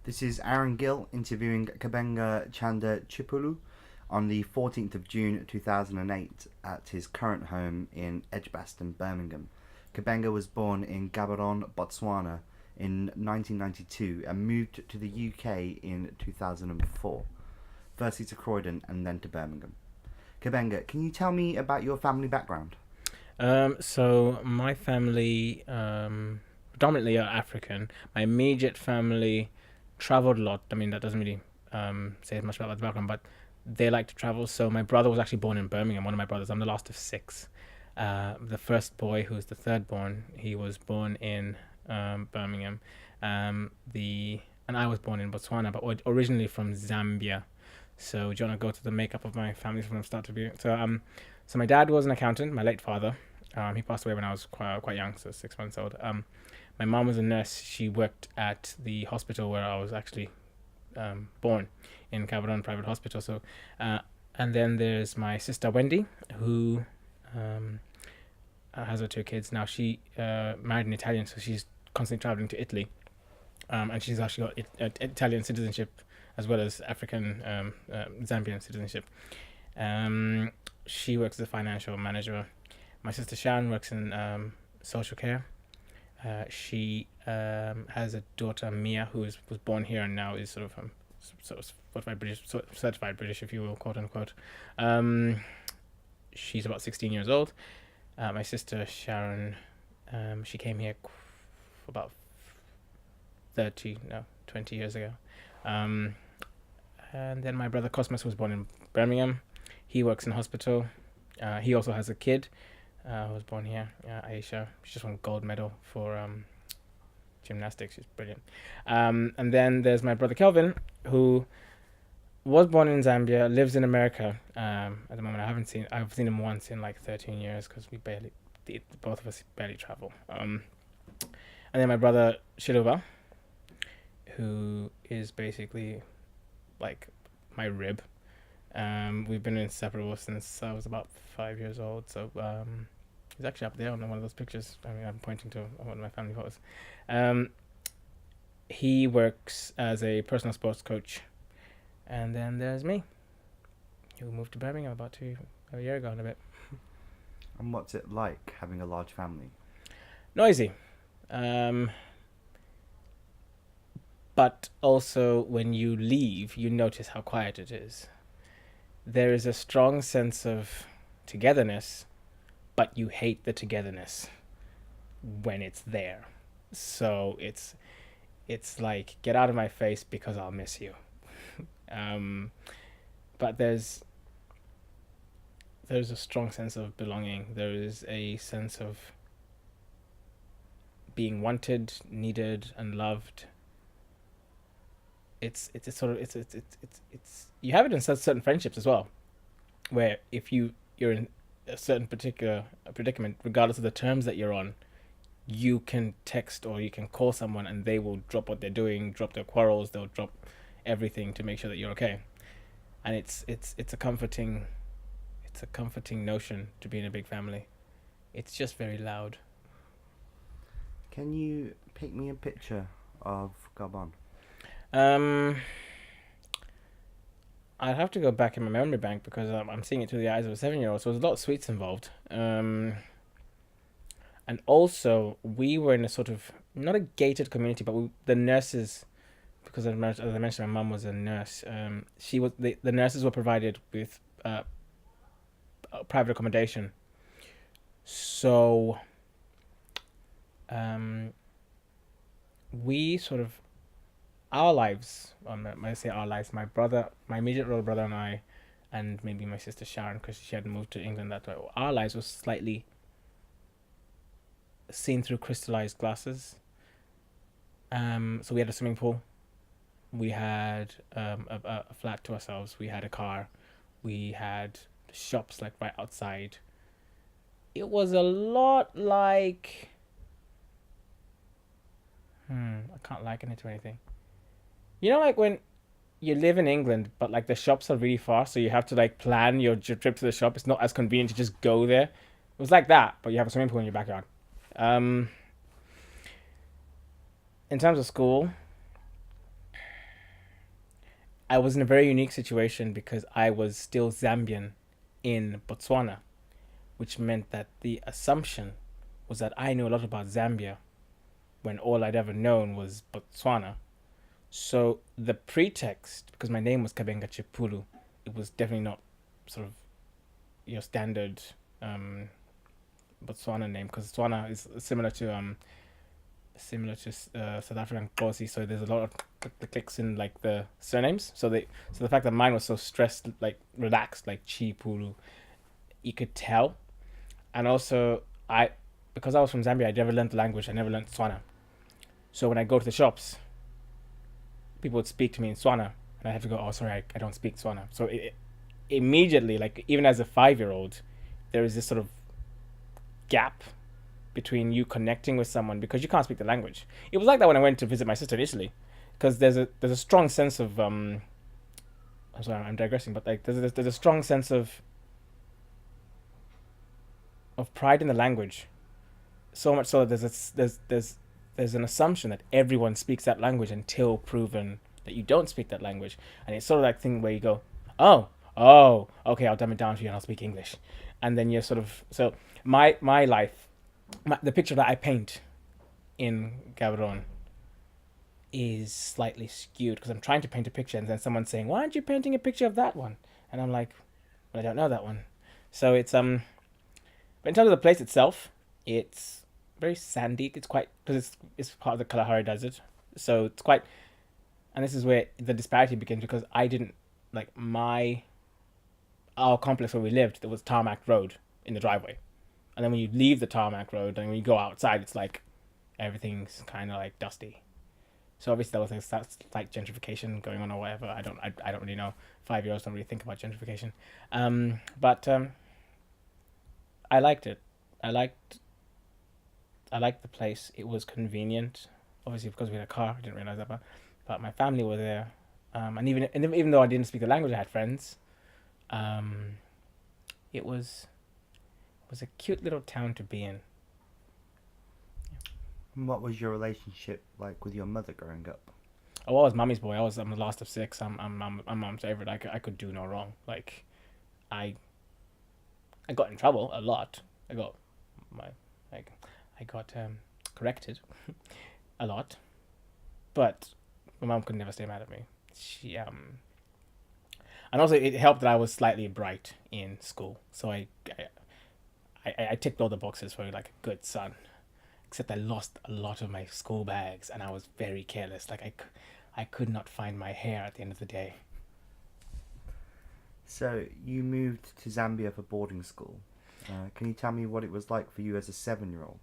This is Aaron Gill interviewing Kabenga Chanda Chipulu on the 14th of June 2008 at his current home in Edgbaston, Birmingham. Kabenga was born in Gaborone, Botswana in 1992 and moved to the UK in 2004, firstly to Croydon and then to Birmingham. Kabenga, can you tell me about your family background? So my family predominantly are African. My immediate family traveled a lot. I mean, that doesn't really say much about the background, but they like to travel. So my brother was actually born in Birmingham. One of my brothers. I'm the last of six. The first boy, who's the third born, he was born in Birmingham. The and I was born in Botswana, but originally from Zambia. So do you want to go to the makeup of my family from the start to view? So my dad was an accountant. My late father. He passed away when I was quite young, so 6 months old. My mom was a nurse. She worked at the hospital where I was actually born, in Gaborone Private Hospital. And then there's my sister Wendy, who has her two kids now. She married an Italian, so she's constantly traveling to Italy, and she's actually got Italian citizenship as well as African Zambian citizenship. She works as a financial manager. My sister Sharon works in social care. She has a daughter Mia who was born here and now is sort of certified British, if you will, quote unquote. She's about 16 years old. My sister Sharon, she came here about 20 years ago. And then my brother Cosmos was born in Birmingham. He works in a hospital. He also has a kid who was born here, Aisha. She just won a gold medal for gymnastics. She's brilliant. And then there's my brother Kelvin, who was born in Zambia, lives in America. At the moment, I've seen him once in like 13 years because both of us barely travel. And then my brother Shiluba, who is basically like my rib. We've been inseparable since I was about 5 years old. So he's actually up there on one of those pictures. I mean, I'm pointing to one of my family photos. He works as a personal sports coach. And then there's me, who moved to Birmingham about a year ago and a bit. And what's it like having a large family? Noisy. But also, when you leave, you notice how quiet it is. There is a strong sense of togetherness, but you hate the togetherness when it's there. So it's like, get out of my face because I'll miss you. But there's a strong sense of belonging. There is a sense of being wanted, needed, and loved. It's you have it in certain friendships as well, where if you're in a certain particular predicament, regardless of the terms that you're on, you can text or you can call someone and they will drop what they're doing, drop their quarrels, they'll drop everything to make sure that you're okay. And it's a comforting notion to be in a big family. It's just very loud. Can you paint me a picture of Gabon? I'd have to go back in my memory bank because I'm seeing it through the eyes of a 7-year-old. So there's a lot of sweets involved. And also we were in a sort of not a gated community, but the nurses, because as I mentioned, my mum was a nurse. The nurses were provided with private accommodation. So we sort of our lives. I say our lives. My brother, my immediate older brother, and I, and maybe my sister Sharon, because she had moved to England that way. Our lives was slightly seen through crystallized glasses. So we had a swimming pool. We had a flat to ourselves. We had a car. We had shops like right outside. It was a lot like. I can't liken it to anything. You know, like when you live in England, but like the shops are really far, so you have to like plan your trip to the shop. It's not as convenient to just go there. It was like that, but you have a swimming pool in your backyard. In terms of school, I was in a very unique situation because I was still Zambian in Botswana, which meant that the assumption was that I knew a lot about Zambia when all I'd ever known was Botswana. So the pretext, because my name was Kabenga Chipulu, it was definitely not sort of your standard Botswana name, because Tswana is similar to South African Xhosa, so there's a lot of the clicks in like the surnames. So the fact that mine was so stressed, like relaxed, like Chipulu, you could tell. And also I because I was from Zambia, I never learned the language. I never learned Tswana. So when I go to the shops, people would speak to me in Tswana, and I have to go, "Oh, sorry, I don't speak Tswana." So immediately, like even as a 5-year-old, there is this sort of gap between you connecting with someone because you can't speak the language. It was like that when I went to visit my sister in Italy, because there's a strong sense of I'm sorry, I'm digressing, but like there's a strong sense of pride in the language. So much so that there's an assumption that everyone speaks that language until proven that you don't speak that language, and it's sort of like thing where you go, okay, I'll dumb it down to you and I'll speak English, and then you're sort of so my life, the picture that I paint in Gaborone is slightly skewed because I'm trying to paint a picture and then someone's saying, "Why aren't you painting a picture of that one?" And I'm like, "Well, I don't know that one." So it's but in terms of the place itself, it's very sandy. It's quite because it's part of the Kalahari Desert, so it's quite. And this is where the disparity begins because I didn't like our complex where we lived. There was tarmac road in the driveway, and then when you leave the tarmac road and when you go outside, it's like everything's kind of like dusty. So obviously there was like gentrification going on or whatever. I don't really know. 5-year-olds don't really think about gentrification. But I liked it. I liked the place. It was convenient. Obviously because we had a car, I didn't realize that, but my family were there. And even though I didn't speak the language, I had friends. It was a cute little town to be in. And what was your relationship like with your mother growing up? Oh, I was mommy's boy. I'm the last of 6. I'm mom's favorite. I could do no wrong. Like, I got in trouble a lot. I got my like I got corrected a lot, but my mom could never stay mad at me. She and also it helped that I was slightly bright in school, so I ticked all the boxes for like a good son. Except I lost a lot of my school bags, and I was very careless. Like I could not find my hair at the end of the day. So you moved to Zambia for boarding school. Can you tell me what it was like for you as a 7-year-old?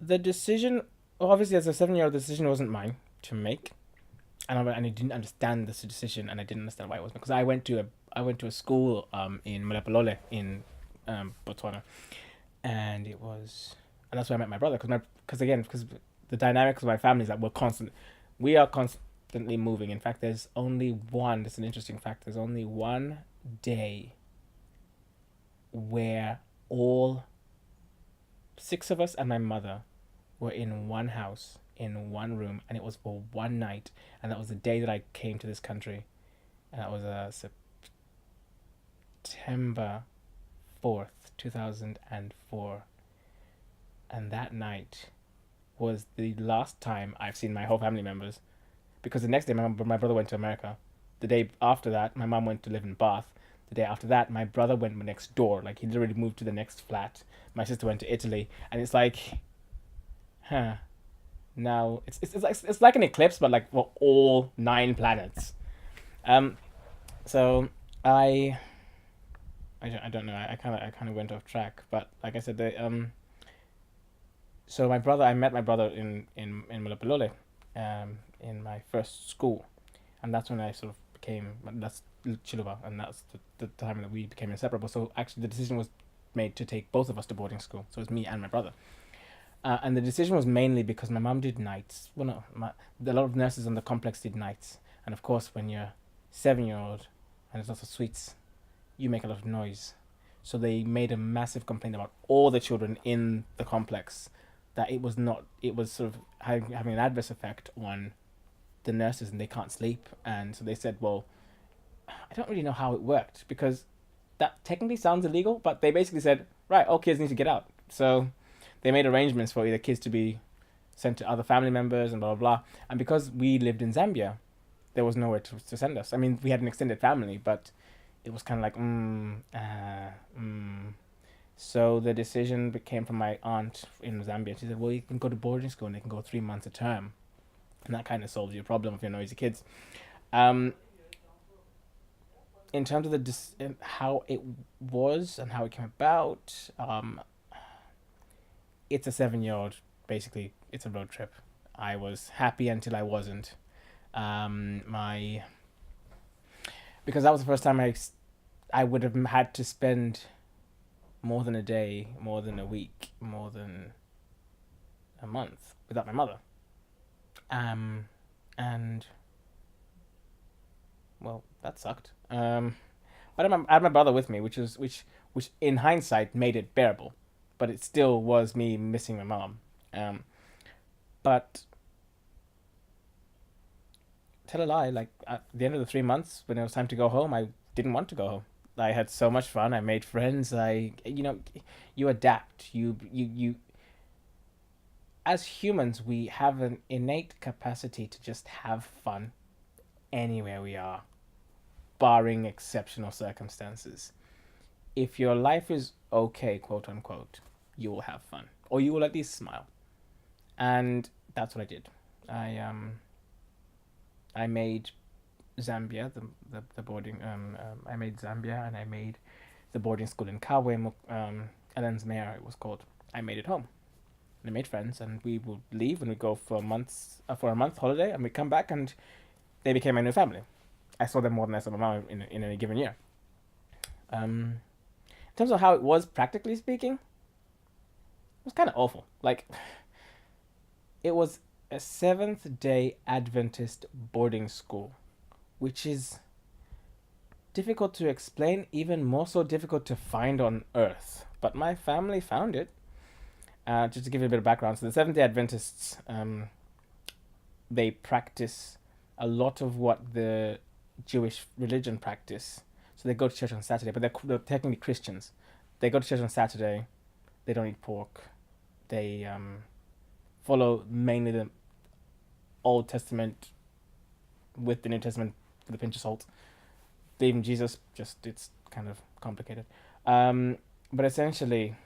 The decision, obviously, as a 7-year-old, the decision wasn't mine to make, and I didn't understand this decision, and I didn't understand why it was because I went to a school in Malapalole in Botswana, and that's where I met my brother because the dynamics of my family is that we are constantly moving. In fact, there's an interesting fact. There's only one day where all 6 of us and my mother were in one house in one room, and it was for one night, and that was the day that I came to this country, and that was September 4th, 2004, and that night was the last time I've seen my whole family members, because the next day my brother went to America. The day after that, my mom went to live in Bath. The day after that, my brother went next door. Like, he literally moved to the next flat. My sister went to Italy, and it's like, now it's like an eclipse, but like for all 9 planets. So I don't know. I kind of went off track, but like I said, so I met my brother in Malapalole, in my first school, and that's when I sort of that's Chiluba, and that's the time that we became inseparable. So actually, the decision was made to take both of us to boarding school. So it was me and my brother, and the decision was mainly because my mom did nights. Well, no, a lot of nurses on the complex did nights, and of course, when you're 7-year-old and there's lots of sweets, you make a lot of noise. So they made a massive complaint about all the children in the complex, that it was sort of having an adverse effect on the nurses and they can't sleep, and so they said, well, I don't really know how it worked because that technically sounds illegal, but they basically said, right, all kids need to get out. So they made arrangements for either kids to be sent to other family members and blah blah blah. And because we lived in Zambia, there was nowhere to send us. I mean, we had an extended family, but it was kind of like So the decision came from my aunt in Zambia. She said, well, you can go to boarding school and they can go 3 months a term, and that kind of solves your problem if you're noisy kids. In terms of how it was and how it came about, it's a 7-year-old. Basically, it's a road trip. I was happy until I wasn't. Because that was the first time I would have had to spend more than a day, more than a week, more than a month without my mother. And well, that sucked. But I had my brother with me, which in hindsight made it bearable, but it still was me missing my mom. But tell a lie, like at the end of the 3 months, when it was time to go home, I didn't want to go home. I had so much fun. I made friends. You adapt. You. As humans, we have an innate capacity to just have fun anywhere we are, barring exceptional circumstances. If your life is okay, quote unquote, you will have fun, or you will at least smile, and that's what I did. I made Zambia the boarding. I made Zambia, and I made the boarding school in Kawe, Ellensmere it was called. I made it home. And I made friends, and we would leave and we go for a month holiday, and we come back, and they became my new family. I saw them more than I saw my mom in any given year. In terms of how it was practically speaking, it was kind of awful. Like, it was a Seventh-day Adventist boarding school, which is difficult to explain, even more so difficult to find on Earth. But my family found it. Just to give you a bit of background, so the Seventh-day Adventists, they practice a lot of what the Jewish religion practice. So they go to church on Saturday, but they're technically Christians. They go to church on Saturday. They don't eat pork. They follow mainly the Old Testament with the New Testament with a pinch of salt. Believe in Jesus, just it's kind of complicated. But essentially,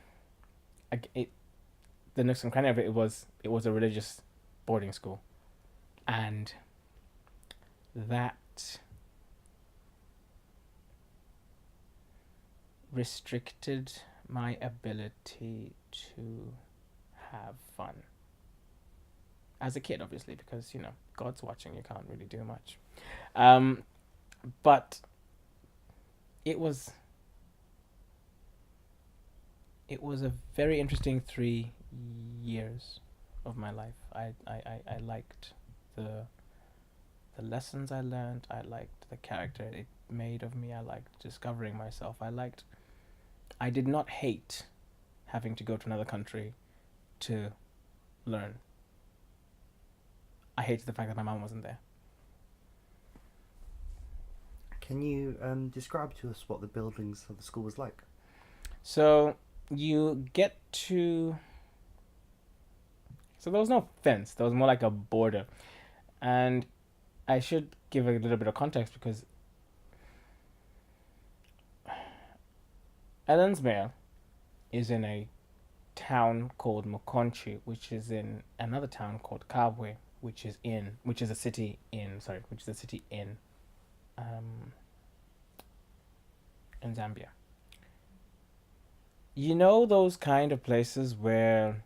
the nooks and crannies of it was a religious boarding school, and that restricted my ability to have fun as a kid, obviously, because God's watching. You can't really do much, but it was a very interesting 3 years of my life. I liked the lessons I learned. I liked the character it made of me. I liked discovering myself. I did not hate having to go to another country to learn. I hated the fact that my mom wasn't there. Can you describe to us what the buildings of the school was like? So you get to... So there was no fence. There was more like a border. And I should give a little bit of context because Ellensmere is in a town called Mukonchi, which is in another town called Kabwe, which is a city in Zambia. You know those kind of places where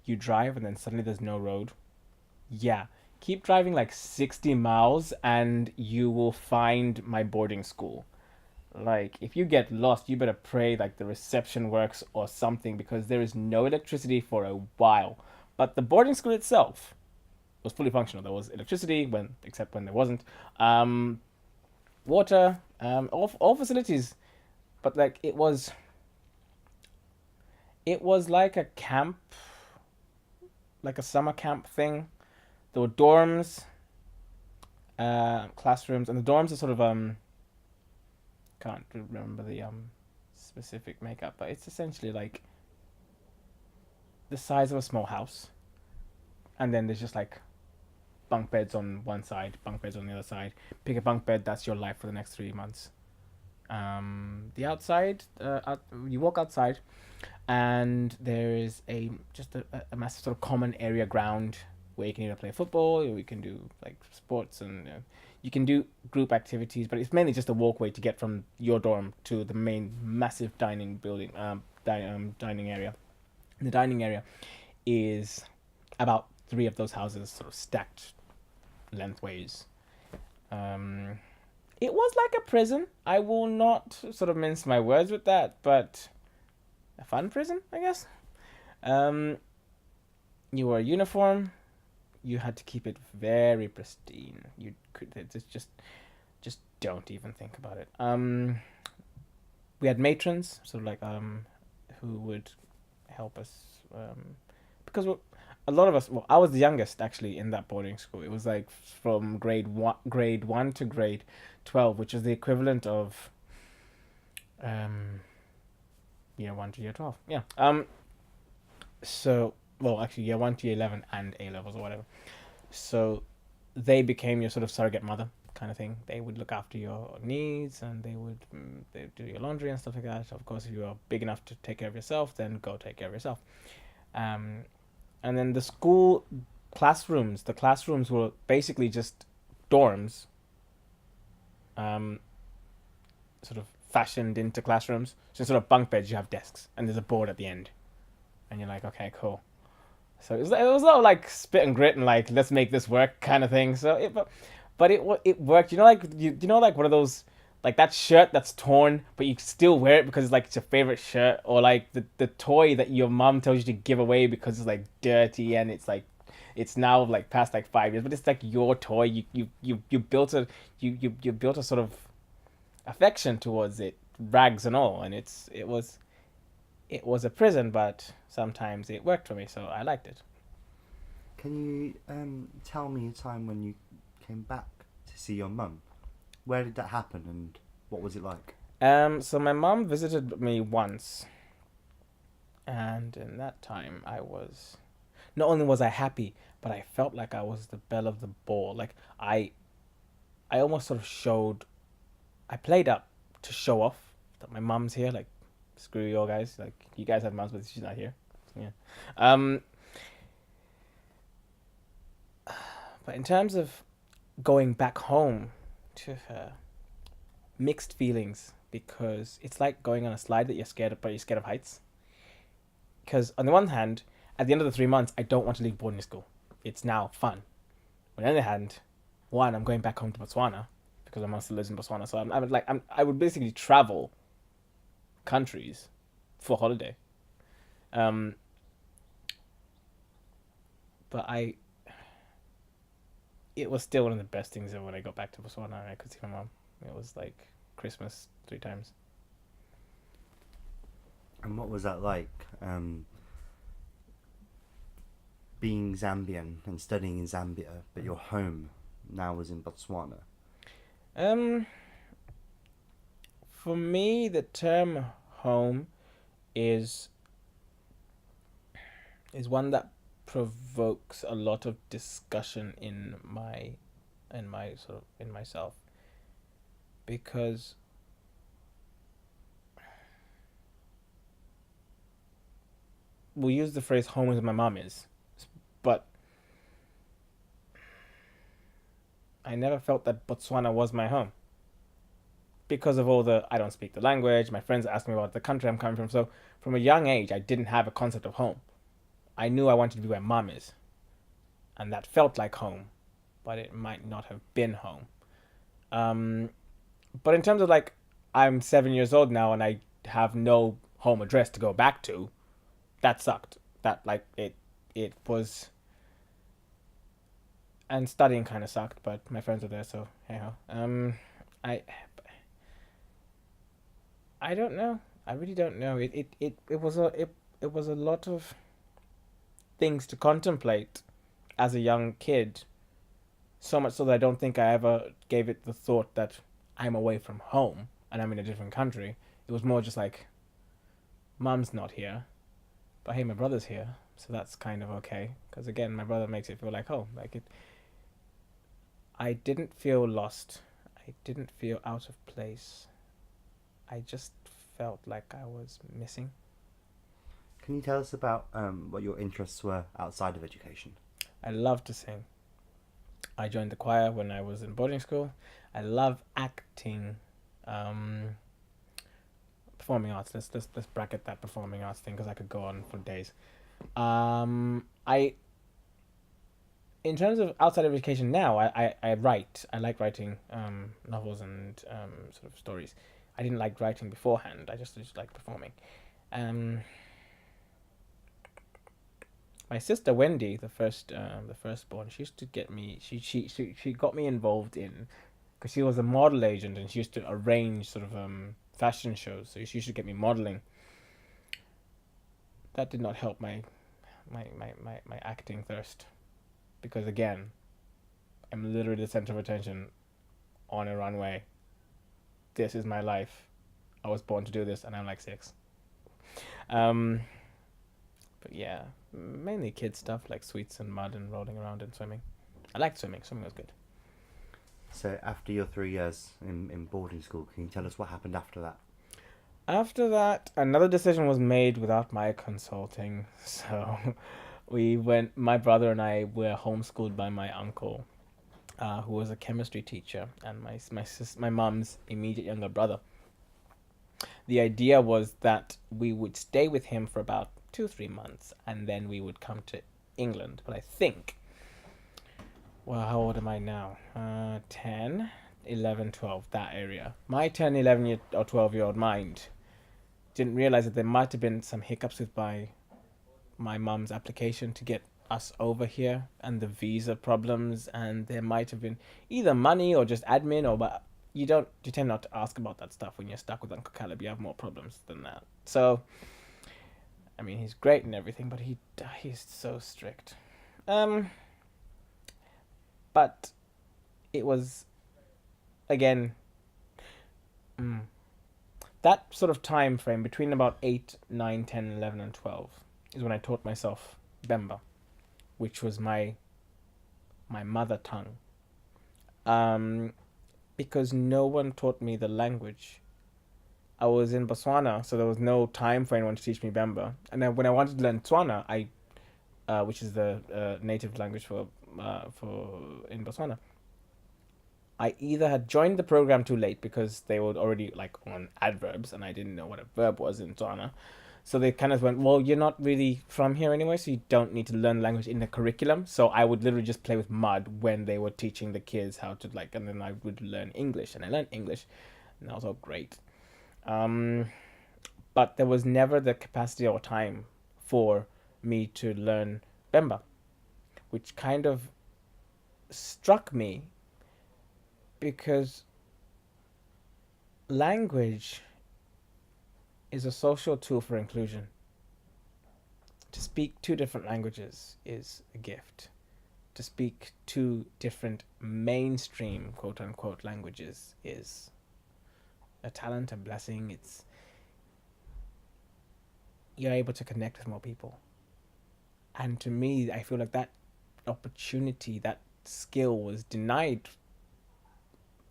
you drive and then suddenly there's no road? Yeah. Keep driving like 60 miles and you will find my boarding school. Like, if you get lost, you better pray like the reception works or something, because there is no electricity for a while. But the boarding school itself was fully functional. There was electricity except when there wasn't. Water, all facilities. But like it was like a camp, like a summer camp thing. There were dorms, classrooms, and the dorms are sort of can't remember the specific makeup, but it's essentially like the size of a small house, and then there's just like bunk beds on one side, bunk beds on the other side. Pick a bunk bed, that's your life for the next 3 months. The outside, you walk outside, and there is a massive sort of common area ground where you can either play football or you can do like sports, and you can do group activities, but it's mainly just a walkway to get from your dorm to the main massive dining building, dining area. The dining area is about three of those houses sort of stacked lengthways. It was like a prison. I will not sort of mince my words with that, but a fun prison, I guess. You wore a uniform. You had to keep it very pristine. You could just don't even think about it. We had matrons, sort of like who would help us, because a lot of us. Well, I was the youngest actually in that boarding school. It was like from grade one to grade 12, which is the equivalent of year 1 to year 12. Yeah. So, well, actually, year 1 to year 11 and A levels or whatever. So, they became your sort of surrogate mother kind of thing. They would look after your needs, and they'd do your laundry and stuff like that. Of course, if you are big enough to take care of yourself, then go take care of yourself. And then the school classrooms. The classrooms were basically just dorms, sort of fashioned into classrooms. So instead of bunk beds, you have desks, and there's a board at the end, and you're like, okay, cool. So it was not like spit and grit and like let's make this work kind of thing. So it worked. You know, like you know, like one of those, like that shirt that's torn, but you still wear it because it's your favorite shirt, or like the toy that your mom tells you to give away because it's like dirty and it's now like past like 5 years, but it's like your toy. You built you built a sort of affection towards it, rags and all, and it was a prison, but sometimes it worked for me, so I liked it. Can you tell me a time when you came back to see your mum? Where did that happen, and what was it like? So my mom visited me once, and in that time not only was I happy, but I felt like I was the belle of the ball. Like I almost sort of I played up to show off that my mom's here. Like, screw you all guys. Like, you guys have moms, but she's not here. Yeah. But in terms of going back home to her, mixed feelings, because it's like going on a slide that you're scared of, but you're scared of heights. Because on the one hand, at the end of the 3 months, I don't want to leave boarding school. It's now fun. On the other hand, one, I'm going back home to Botswana because my mom still lives in Botswana. So I would basically travel countries for holiday. But it was still one of the best things ever when I got back to Botswana and I could see my mom. It was like Christmas 3 times. And what was that like? Being Zambian and studying in Zambia, but your home now was in Botswana. For me, the term home is one that provokes a lot of discussion in myself, because we'll use the phrase home as my mom is, but I never felt that Botswana was my home because of I don't speak the language. My friends ask me about the country I'm coming from. So from a young age, I didn't have a concept of home. I knew I wanted to be where mom is, and that felt like home, but it might not have been home. But in terms of like, I'm 7 years old now and I have no home address to go back to. That sucked. That like it was, and studying kind of sucked, but my friends are there, so hey ho. I don't know. I really don't know. It was a lot of things to contemplate as a young kid, So much so that I don't think I ever gave it the thought that I'm away from home and I'm in a different country. It was more just like, Mum's not here, but hey, my brother's here, so that's kind of okay. Because again, my brother makes it feel like home. Like it, I didn't feel lost. I didn't feel out of place. I just felt like I was missing. Can you tell us about what your interests were outside of education? I love to sing. I joined the choir when I was in boarding school. I love acting. Um, Performing arts. Let's bracket that performing arts thing because I could go on for days. I in terms of outside of education now, I write. I like writing novels and sort of stories. I didn't like writing beforehand. I just like performing. Um, my sister Wendy, the firstborn, she used to get me. She got me involved in because she was a model agent and she used to arrange sort of fashion shows. So she used to get me modeling. That did not help my acting thirst because again, I'm literally the center of attention on a runway. This is my life. I was born to do this, and I'm like 6. Um, but yeah, mainly kid stuff like sweets and mud and rolling around and swimming. I liked swimming. Swimming was good. So after your 3 years in boarding school, can you tell us what happened after that? After that, another decision was made without my consulting. So we went. My brother and I were homeschooled by my uncle, who was a chemistry teacher, and my mom's immediate younger brother. The idea was that we would stay with him for about 2-3 months, and then we would come to England. But I think, well, how old am I now? 10, 11, 12, that area. My 10, 11 year or 12-year-old mind didn't realize that there might have been some hiccups with my mum's application to get us over here and the visa problems, and there might have been either money or just admin, or but you tend not to ask about that stuff when you're stuck with Uncle Caleb. You have more problems than that. So I mean, he's great and everything, but he's so strict. But it was again that sort of time frame between about 8, 9, 10, 11, and 12 is when I taught myself Bemba, which was my mother tongue. Because no one taught me the language. I was in Botswana, so there was no time for anyone to teach me Bemba. And then when I wanted to learn Tswana, which is the native language for in Botswana, I either had joined the program too late because they were already like on adverbs, and I didn't know what a verb was in Tswana. So they kind of went, well, you're not really from here anyway, so you don't need to learn language in the curriculum. So I would literally just play with mud when they were teaching the kids how to and then I would learn English, and I learned English, and that was all great. But there was never the capacity or time for me to learn Bemba, which kind of struck me because language is a social tool for inclusion. To speak 2 different languages is a gift. To speak 2 different mainstream, quote unquote, languages is a talent, a blessing. You're able to connect with more people. And to me, I feel like that opportunity, that skill was denied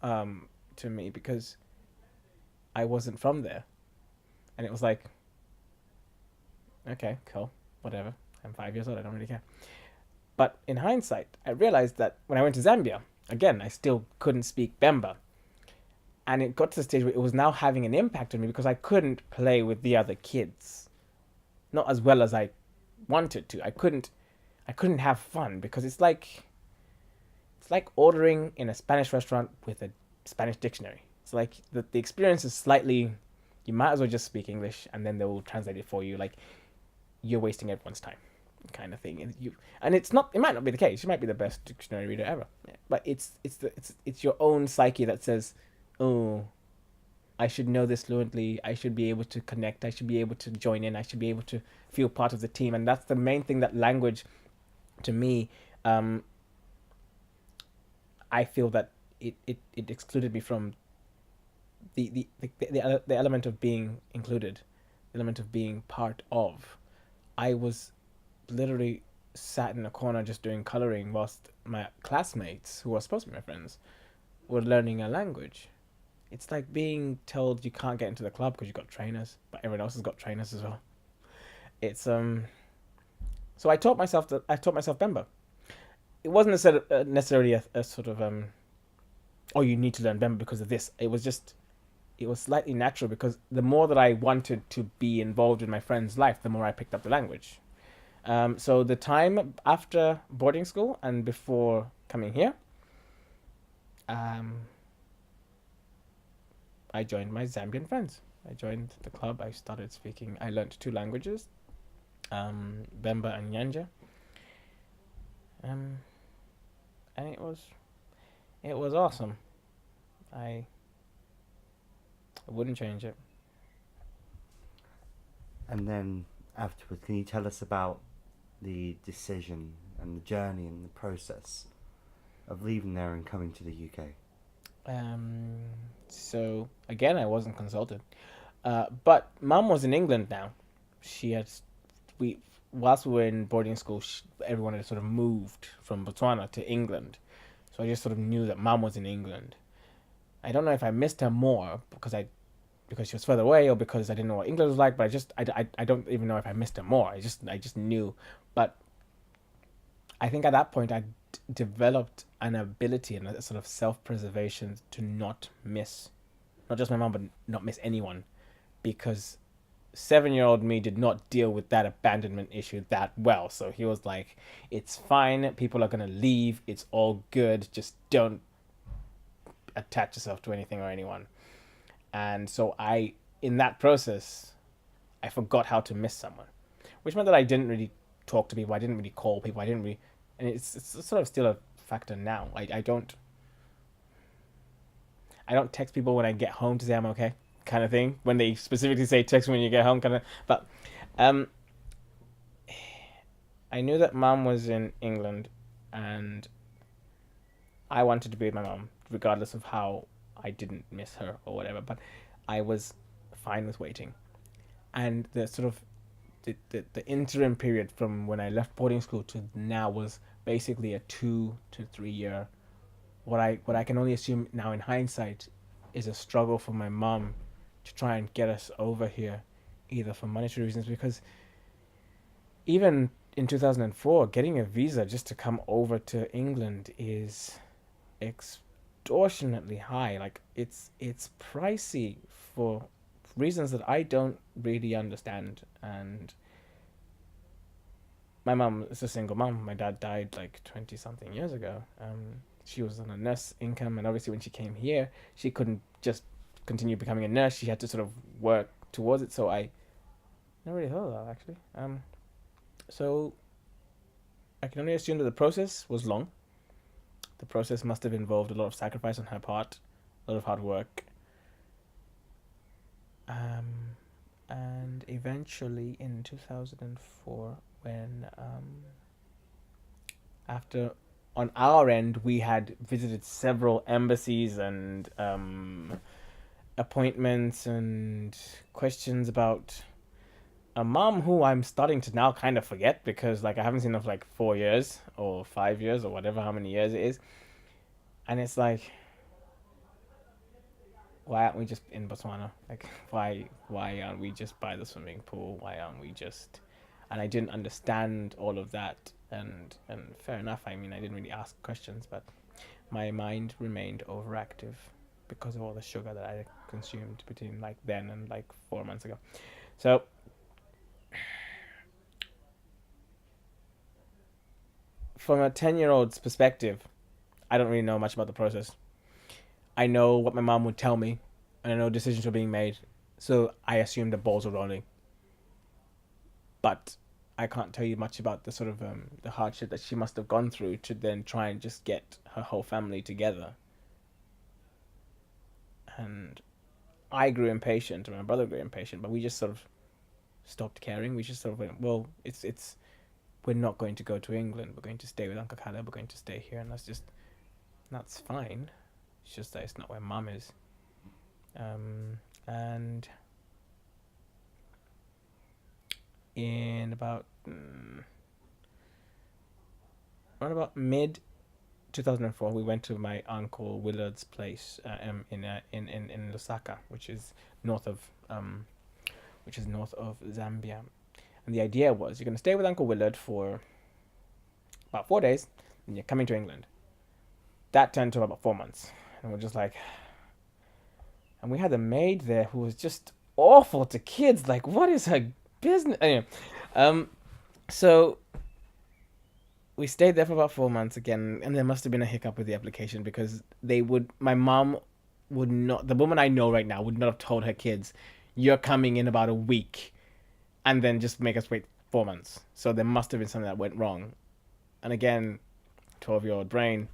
to me because I wasn't from there. And it was like, okay, cool, whatever. I'm 5 years old, I don't really care. But in hindsight, I realized that when I went to Zambia, again, I still couldn't speak Bemba. And it got to the stage where it was now having an impact on me because I couldn't play with the other kids. Not as well as I wanted to. I couldn't have fun because it's like ordering in a Spanish restaurant with a Spanish dictionary. It's like the experience is slightly, you might as well just speak English and then they will translate it for you. Like you're wasting everyone's time, kind of thing. And it's not. It might not be the case. You might be the best dictionary reader ever, but it's your own psyche that says, oh, I should know this fluently. I should be able to connect. I should be able to join in. I should be able to feel part of the team. And that's the main thing that language, to me, I feel that it excluded me from the element of being included, the element of being part of. I was literally sat in a corner just doing coloring whilst my classmates, who were supposed to be my friends, were learning a language. It's like being told you can't get into the club because you've got trainers, but everyone else has got trainers as well. It's So I taught myself Bemba. It wasn't necessarily a sort of oh, you need to learn Bemba because of this. It was slightly natural because the more that I wanted to be involved in my friend's life, the more I picked up the language. So the time after boarding school and before coming here, um, I joined my Zambian friends. I joined the club. I started speaking. I learned two languages, Bemba and Nyanja. Um, and it was awesome. I wouldn't change it. And then afterwards, can you tell us about the decision and the journey and the process of leaving there and coming to the UK? So again, I wasn't consulted, but Mum was in England now. She had we whilst we were in boarding school, everyone had sort of moved from Botswana to England, so I just sort of knew that Mum was in England. I don't know if I missed her more because she was further away or because I didn't know what England was like, but I don't even know if I missed her more. I just knew, but I think at that point I developed an ability and a sort of self-preservation to not miss, not just my mom, but not miss anyone, because 7-year-old me did not deal with that abandonment issue that well. So he was like, "It's fine. People are gonna leave. It's all good. Just don't attach yourself to anything or anyone." And so in that process, I forgot how to miss someone, which meant that I didn't really talk to people. I didn't really call people. I didn't really, and it's sort of still a factor now. I don't text people when I get home to say I'm okay, kind of thing. When they specifically say text me when you get home, kind of. But um, I knew that Mum was in England, and I wanted to be with my mum, regardless of how I didn't miss her or whatever. But I was fine with waiting, and the sort of the interim period from when I left boarding school to now was basically a 2 to 3 year. What I can only assume now in hindsight is a struggle for my mom to try and get us over here, either for monetary reasons, because even in 2004, getting a visa just to come over to England is extortionately high. Like it's pricey for reasons that I don't really understand. And my mum is a single mum. My dad died like 20 something years ago. She was on a nurse income, and obviously when she came here, she couldn't just continue becoming a nurse. She had to sort of work towards it. So I never really thought of that actually. So I can only assume that the process was long. The process must have involved a lot of sacrifice on her part, a lot of hard work. And eventually in 2004, when after on our end we had visited several embassies and appointments and questions about a mom who I'm starting to now kind of forget, because like I haven't seen her for like 4 years or 5 years or whatever, how many years it is. And it's like, why aren't we just in Botswana? Like, why aren't we just by the swimming pool? Why aren't we just? And I didn't understand all of that. And fair enough. I mean, I didn't really ask questions, but my mind remained overactive because of all the sugar that I consumed between like then and like 4 months ago. So from a 10-year-old's perspective, I don't really know much about the process. I know what my mom would tell me, and I know decisions were being made, so I assumed the balls were rolling. But I can't tell you much about the sort of the hardship that she must have gone through to then try and just get her whole family together. And I grew impatient, and my brother grew impatient, but we just sort of stopped caring. We just sort of went, well, we're not going to go to England. We're going to stay with Uncle Caleb. We're going to stay here, and let's just That's fine. It's just that it's not where mum is. And in about around about mid 2004, we went to my uncle Willard's place in Lusaka, which is north of Zambia. And the idea was you're going to stay with Uncle Willard for about 4 days, and you're coming to England. That turned to about 4 months, and we're just like, and we had a maid there who was just awful to kids. Like, what is her business? Anyway, so we stayed there for about 4 months again, and there must have been a hiccup with the application because my mom would not, the woman I know right now would not have told her kids, you're coming in about a week, and then just make us wait 4 months. So there must have been something that went wrong. And again, 12-year-old brain,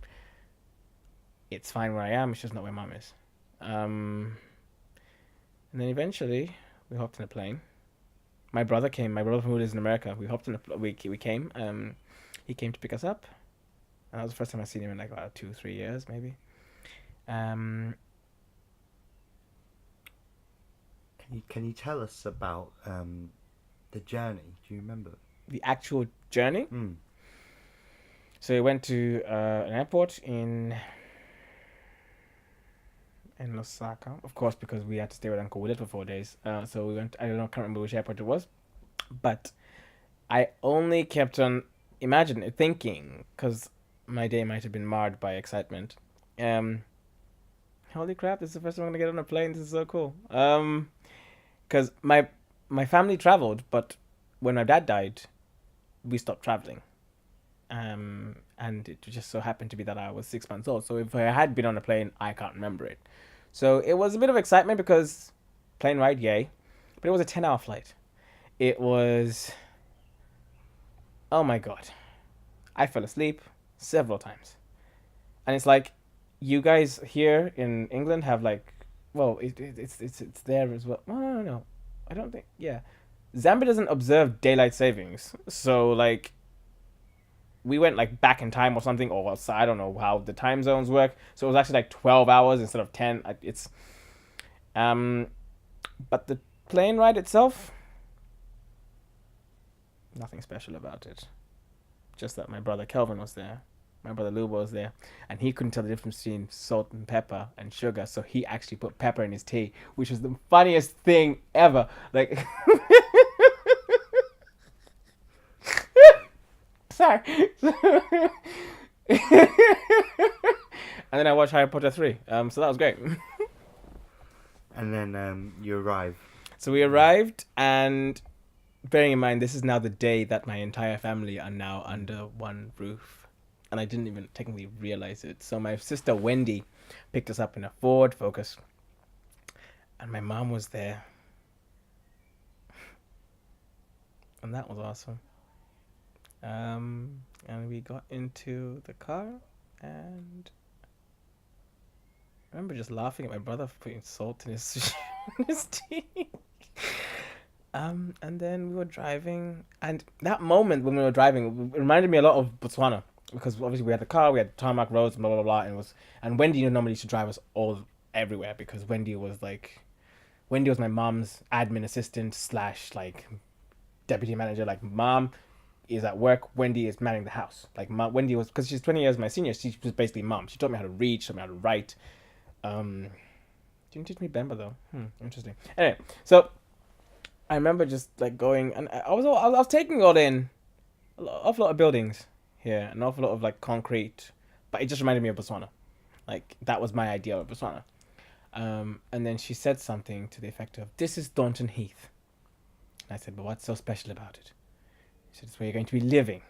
it's fine where I am, it's just not where mom is. And then eventually, we hopped in a plane. My brother came. My brother who lives in America. We hopped in we came. He came to pick us up, and that was the first time I seen him in like about 2-3 years, maybe. Can you tell us about the journey? Do you remember the actual journey? So we went to an airport in Lusaka, of course, because we had to stay with Uncle Willard for 4 days. So we went. I can't remember which airport it was, but I only kept on thinking, because my day might have been marred by excitement. Holy crap! This is the first time I'm gonna get on a plane. This is so cool. Because my family traveled, but when my dad died, we stopped traveling. And it just so happened to be that I was 6 months old. So if I had been on a plane, I can't remember it. So it was a bit of excitement because plane ride, yay. But it was a 10-hour flight. It was... Oh my God. I fell asleep several times. And it's like, you guys here in England have like... Well, it's there as well. No. I don't think... Yeah. Zambia doesn't observe daylight savings. So like... We went like back in time or something, or I don't know how the time zones work. So it was actually like 12 hours instead of 10. It's, but the plane ride itself, nothing special about it. Just that my brother Kelvin was there, my brother Lubo was there, and he couldn't tell the difference between salt and pepper and sugar, so he actually put pepper in his tea, which was the funniest thing ever. Like. Sorry. And then I watched Harry Potter 3. So that was great. And then you arrive. So we arrived, and bearing in mind, this is now the day that my entire family are now under one roof. And I didn't even technically realize it. So my sister Wendy picked us up in a Ford Focus. And my mom was there. And that was awesome. And we got into the car, and I remember just laughing at my brother for putting salt in his tea. And then we were driving, and that moment when we were driving, it reminded me a lot of Botswana, because obviously we had the car, we had tarmac roads, blah blah blah, and Wendy normally used to drive us all everywhere, because Wendy was my mom's admin assistant / like deputy manager. Like, mom is at work, Wendy is manning the house. Like, Wendy was, because she's 20 years my senior, she was basically mom. She taught me how to read, she taught me how to write. Didn't teach me Bemba though. Interesting. Anyway, so I remember just like going, and I was taking all in an awful lot of buildings here, an awful lot of like concrete, but it just reminded me of Botswana. Like, that was my idea of Botswana. And then she said something to the effect of, "This is Thornton Heath." And I said, "But what's so special about it?" She said, "It's where you're going to be living,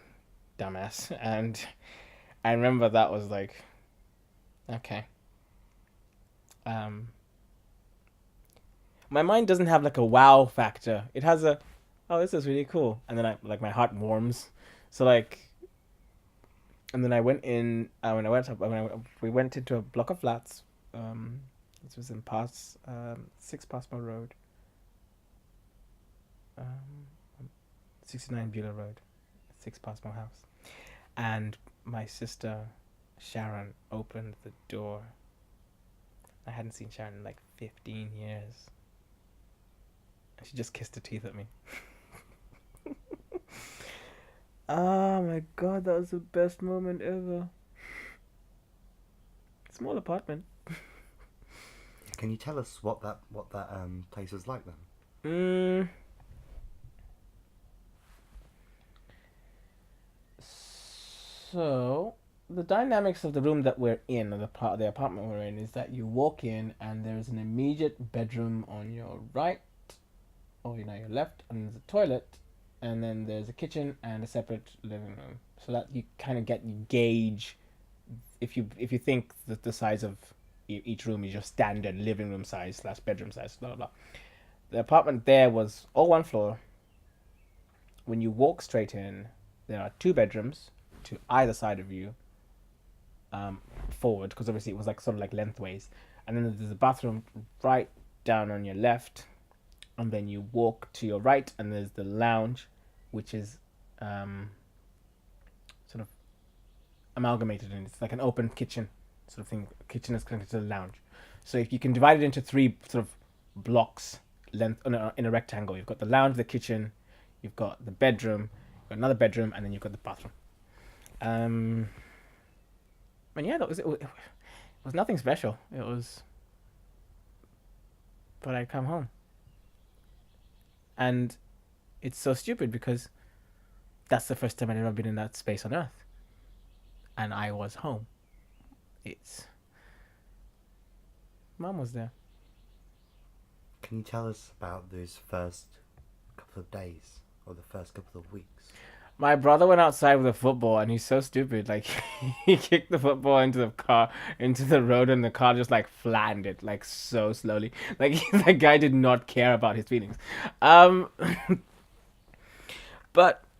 dumbass." And I remember that was like, okay. My mind doesn't have like a wow factor. It has a, oh, this is really cool. And then my heart warms. So like, and then I went in, we went into a block of flats. This was in 6 Passmore Road. 69 Beulah Road, 6 Passmore House. And my sister Sharon opened the door. I hadn't seen Sharon in like 15 years. And she just kissed her teeth at me. Oh my god, that was the best moment ever. Small apartment. Can you tell us what that place was like then? So the dynamics of the room that we're in, or the apartment we're in, is that you walk in and there's an immediate bedroom on your right, or your left, and there's a toilet, and then there's a kitchen and a separate living room. So that you kind of gauge if you think that the size of each room is your standard living room size / bedroom size, blah blah blah. The apartment there was all one floor. When you walk straight in, there are 2 bedrooms to either side of you, forward, because obviously it was like sort of like lengthways, and then there's a bathroom right down on your left, and then you walk to your right and there's the lounge, which is sort of amalgamated, and it's like an open kitchen sort of thing. Kitchen is connected to the lounge, so if you can divide it into 3 sort of blocks length in a rectangle. You've got the lounge, the kitchen, you've got the bedroom, you've got another bedroom, and then you've got the bathroom. And yeah, that was it. It was nothing special. It was, but I come home, and it's so stupid because that's the first time I'd ever been in that space on Earth, and I was home. Mom was there. Can you tell us about those first couple of days or the first couple of weeks? My brother went outside with a football, and he's so stupid. Like, he kicked the football into the road, and the car just like flattened it like so slowly. Like, that guy did not care about his feelings. But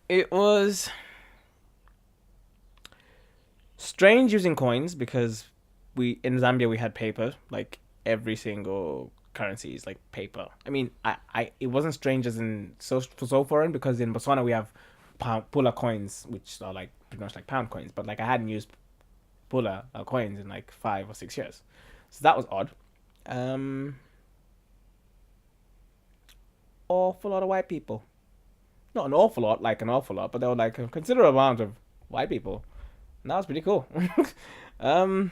it was strange using coins because in Zambia we had paper. Like, every single currency is like paper. I mean, it wasn't strange as in so foreign, because in Botswana we have pula coins, which are like pretty much like pound coins, but like I hadn't used pula coins in like 5 or 6 years, so that was odd. Awful lot of white people. Not an awful lot, like an awful lot, but there were like a considerable amount of white people, and that was pretty cool. But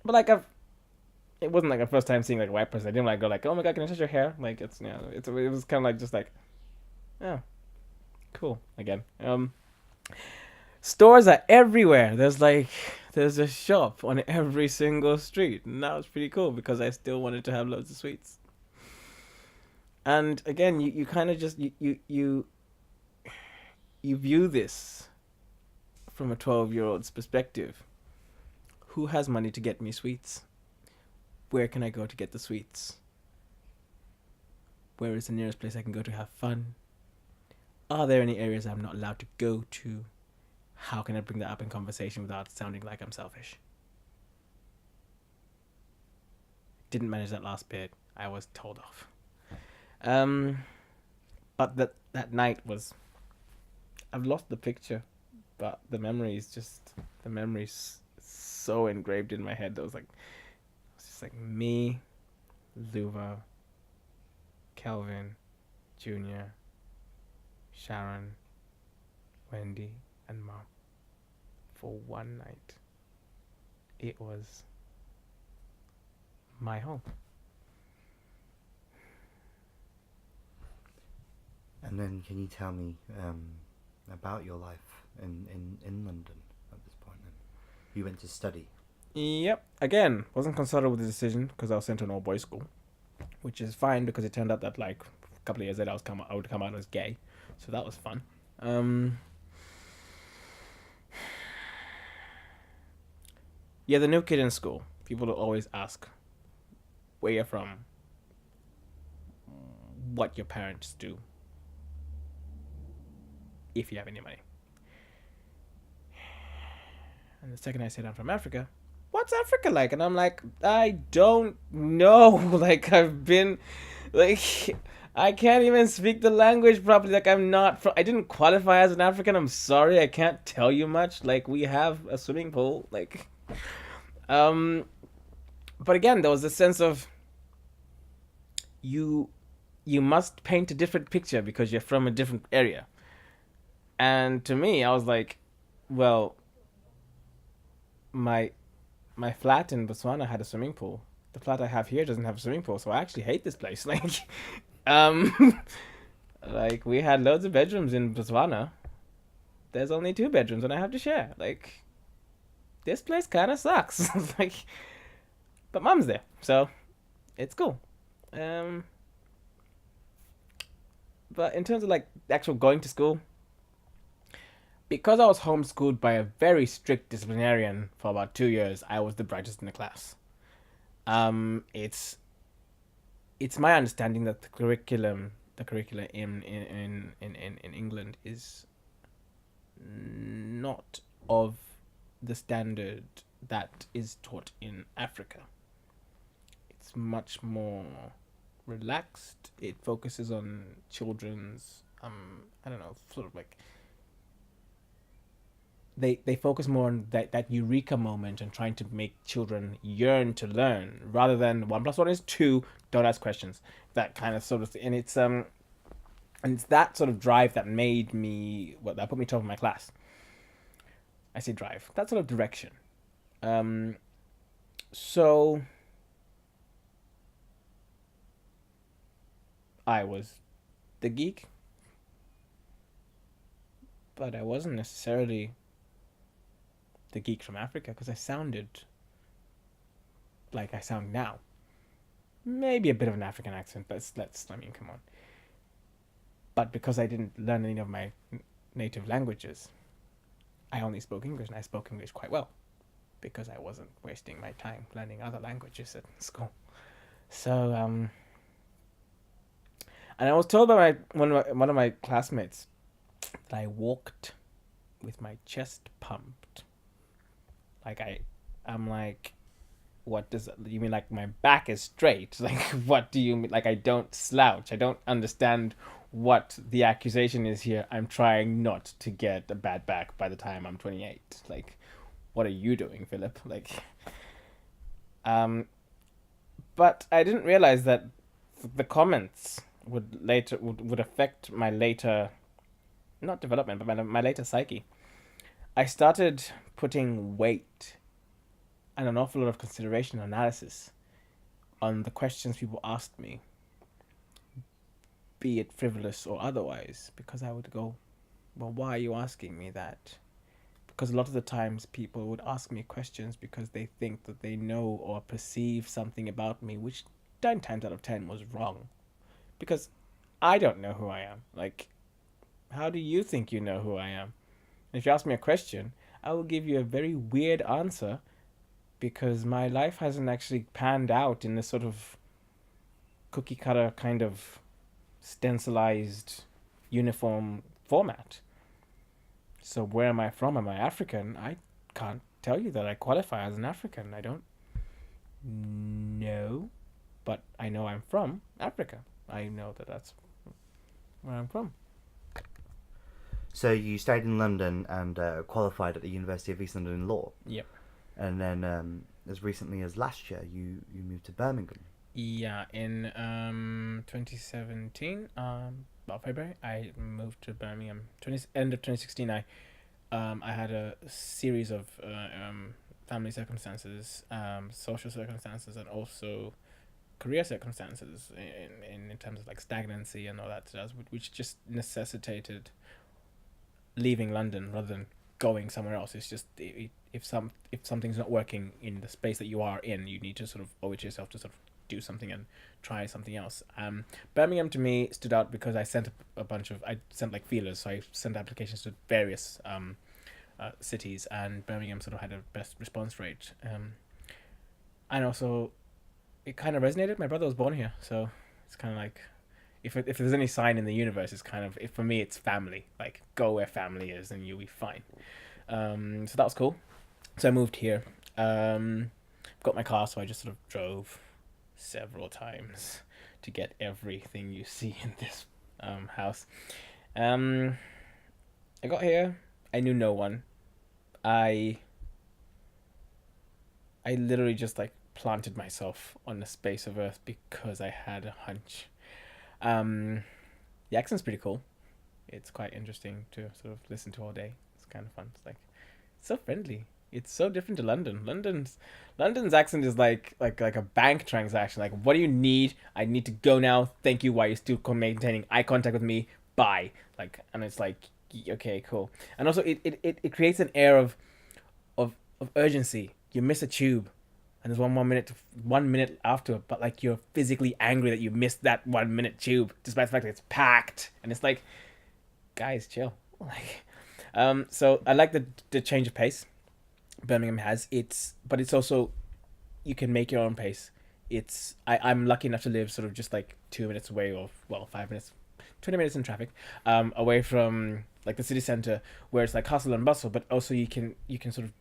like it wasn't like the first time seeing like a white person. I didn't like go like, oh my god, can I touch your hair? Like, it was kind of like just like, oh, cool again. Stores are everywhere. There's a shop on every single street, and that was pretty cool because I still wanted to have loads of sweets. And again, you kind of just you view this from a 12-year-old's perspective. Who has money to get me sweets? Where can I go to get the sweets? Where is the nearest place I can go to have fun? Are there any areas I'm not allowed to go to? How can I bring that up in conversation without sounding like I'm selfish? Didn't manage that last bit. I was told off. But that night was... I've lost the picture, but the memory's so engraved in my head. That was like... It's just like me, Luva, Kelvin, Junior, Sharon, Wendy, and Mom for one night. It was my home. And then can you tell me about your life in London at this point then? You went to study. Yep. Again, wasn't consulted with the decision because I was sent to an all-boys school, which is fine because it turned out that like a couple of years later I would come out as gay, so that was fun. Yeah, the new kid in school. People will always ask where you're from, what your parents do, if you have any money. And the second I said I'm from Africa, what's Africa like? And I'm like, I don't know. Like, I've been, like, I can't even speak the language properly. Like I'm not from. I didn't qualify as an African. I'm sorry. I can't tell you much. Like we have a swimming pool. Like, um, but again, there was a sense of you. You must paint a different picture because you're from a different area. And to me, I was like, well, my my flat in Botswana had a swimming pool. The flat I have here doesn't have a swimming pool, so I actually hate this place. Um, like we had loads of bedrooms in Botswana. There's only 2 bedrooms, and I have to share. Like this place kind of sucks. Like, but mom's there, so it's cool. Um, but in terms of like actual going to school, because I was homeschooled by a very strict disciplinarian for about 2 years, I was the brightest in the class. It's my understanding that the curricula in England is not of the standard that is taught in Africa. It's much more relaxed. It focuses on children's I don't know, sort of like they focus more on that eureka moment and trying to make children yearn to learn rather than 1 plus 1 is 2. Don't ask questions. That kind of sort of thing. And it's that sort of drive that made me that put me top of my class. I say drive. That sort of direction. So I was the geek, but I wasn't necessarily the geek from Africa because I sounded like I sound now. Maybe a bit of an African accent, but I mean, come on. But because I didn't learn any of my native languages, I only spoke English, and I spoke English quite well because I wasn't wasting my time learning other languages at school. So, and I was told by one of my classmates that I walked with my chest pumped. Like I'm like, what does you mean? Like my back is straight? Like what do you mean? Like I don't slouch. I don't understand what the accusation is here. I'm trying not to get a bad back by the time I'm 28. Like, what are you doing, Philip? Like, but I didn't realize that the comments would affect my later, not development, but my later psyche. I started putting weight and an awful lot of consideration and analysis on the questions people asked me, be it frivolous or otherwise, because I would go, well, why are you asking me that? Because a lot of the times people would ask me questions because they think that they know or perceive something about me, which 9 times out of 10 was wrong. Because I don't know who I am. Like, how do you think you know who I am? And if you ask me a question, I will give you a very weird answer because my life hasn't actually panned out in this sort of cookie cutter kind of stencilized uniform format. So where am I from? Am I African? I can't tell you that I qualify as an African. I don't know, but I know I'm from Africa. I know that that's where I'm from. So you stayed in London and qualified at the University of East London in law. Yep. And then as recently as last year, you moved to Birmingham. Yeah, in 2017, about February, I moved to Birmingham. End of 2016, I had a series of family circumstances, social circumstances, and also career circumstances in terms of like stagnancy and all that jazz, which just necessitated leaving London rather than going somewhere else. It's just if something's not working in the space that you are in, you need to sort of owe it to yourself to sort of do something and try something else. Birmingham to me stood out because I sent like feelers, so I sent applications to various cities, and Birmingham sort of had a best response rate. And also, it kind of resonated. My brother was born here, so it's kind of like, if there's any sign in the universe, it's kind of, for me, it's family. Like, go where family is, and you'll be fine. So that was cool. So I moved here. Got my car, so I just sort of drove several times to get everything you see in this house. Um, I got here. I knew no one. I I literally just like planted myself on the space of Earth because I had a hunch. Um, the accent's pretty cool. It's quite interesting to sort of listen to all day. It's kind of fun. It's like it's so friendly. It's so different to London. London's accent is like a bank transaction. Like, what do you need? I need to go now. Thank you. While you're still maintaining eye contact with me. Bye. Like, and it's like, okay, cool. And also, it creates an air of urgency. You miss a tube, and there's 1 minute after, but like you're physically angry that you missed that 1 minute tube, despite the fact that it's packed. And it's like, guys, chill. Like, so I like the change of pace Birmingham has. But it's also, you can make your own pace. I'm lucky enough to live sort of just like 2 minutes away, or well, 5 minutes, 20 minutes in traffic, away from like the city center, where it's like hustle and bustle. But also you can sort of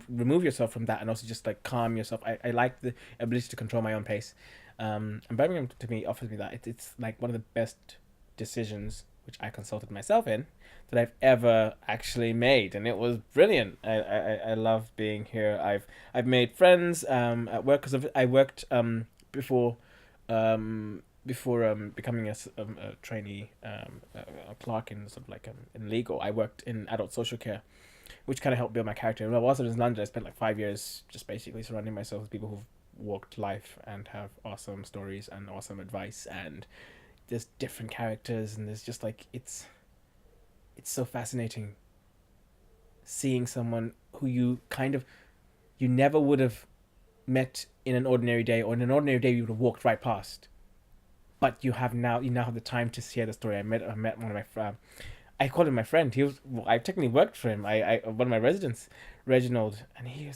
remove yourself from that and also just like calm yourself. I like the ability to control my own pace, and Birmingham to me offers me that. It's like one of the best decisions which I consulted myself in that I've ever actually made, and it was brilliant. I love being here. I've made friends at work because I worked before becoming a trainee, a clerk in sort of like in legal. I worked in adult social care, which kind of helped build my character. When I was in London, I spent like 5 years just basically surrounding myself with people who've walked life and have awesome stories and awesome advice, and there's different characters, and there's just like it's so fascinating seeing someone who you never would have met in an ordinary day, or in an ordinary day you would have walked right past, but you now have the time to share the story. I met one of my I called him my friend. I technically worked for him. I one of my residents, Reginald, and he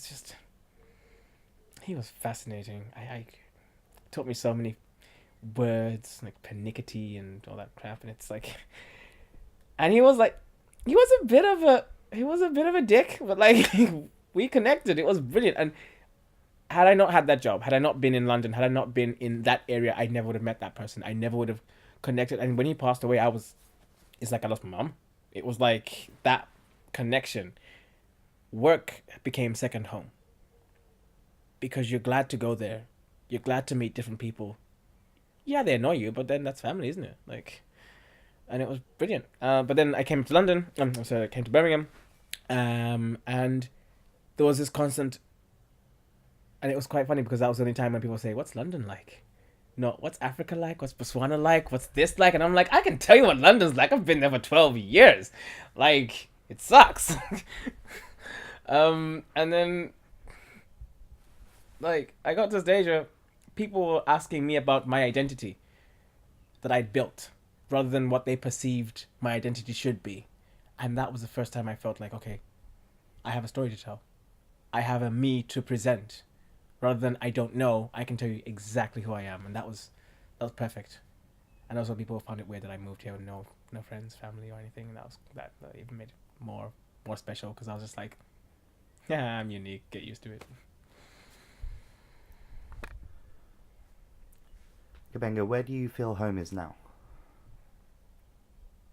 was fascinating. I taught me so many words like pernickety and all that crap, and it's like, and he was a bit of a dick, but like we connected. It was brilliant. And had I not had that job, had I not been in London, had I not been in that area, I never would have met that person. I never would have connected. And when he passed away, it's like I lost my mom. It was like that connection. Work became second home because you're glad to go there. You're glad to meet different people. Yeah, they annoy you, but then that's family, isn't it? Like, and it was brilliant. But then I came to London. I came to Birmingham, and there was this constant. And it was quite funny because that was the only time when people say, "What's London like?" No, what's Africa like? What's Botswana like? What's this like? And I'm like, I can tell you what London's like. I've been there for 12 years. Like, it sucks. And then, like, I got to a stage where people were asking me about my identity that I'd built, rather than what they perceived my identity should be. And that was the first time I felt like, okay, I have a story to tell. I have a me to present. Rather than I don't know, I can tell you exactly who I am, and that was perfect. And also, people found it weird that I moved here with no friends, family, or anything. And that even made it more special, because I was just like, yeah, I'm unique. Get used to it. Kabenga, where do you feel home is now?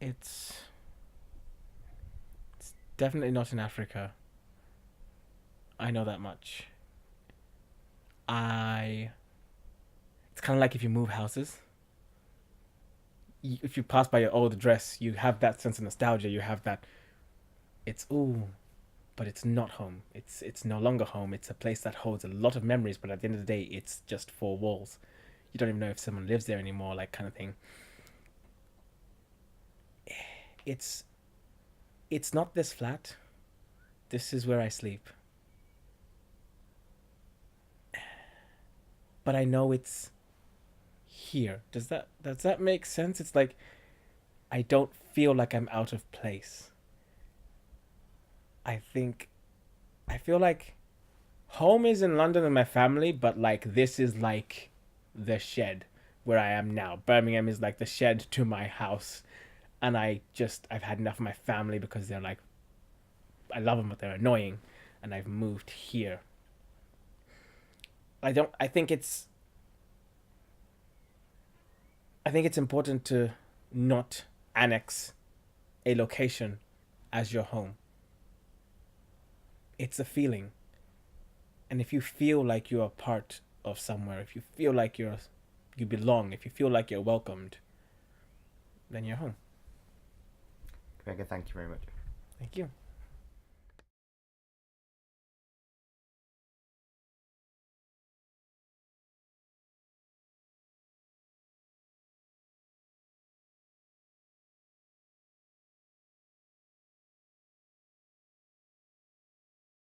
It's definitely not in Africa. I know that much. It's kind of like if you move houses. If you pass by your old address, you have that sense of nostalgia. You have that. It's but it's not home. It's no longer home. It's a place that holds a lot of memories, but at the end of the day, it's just four walls. You don't even know if someone lives there anymore, like, kind of thing. It's not this flat. This is where I sleep. But I know it's here. Does that make sense? It's like I don't feel like I'm out of place. I feel like home is in London with my family, but like this is like the shed where I am now. Birmingham is like the shed to my house, and I've had enough of my family because they're like, I love them but they're annoying, and I've moved here. I think it's I think it's important to not annex a location as your home. It's a feeling. And if you feel like you're a part of somewhere, if you feel like you belong, if you feel like you're welcomed, then you're home. Kabenga, thank you very much. Thank you.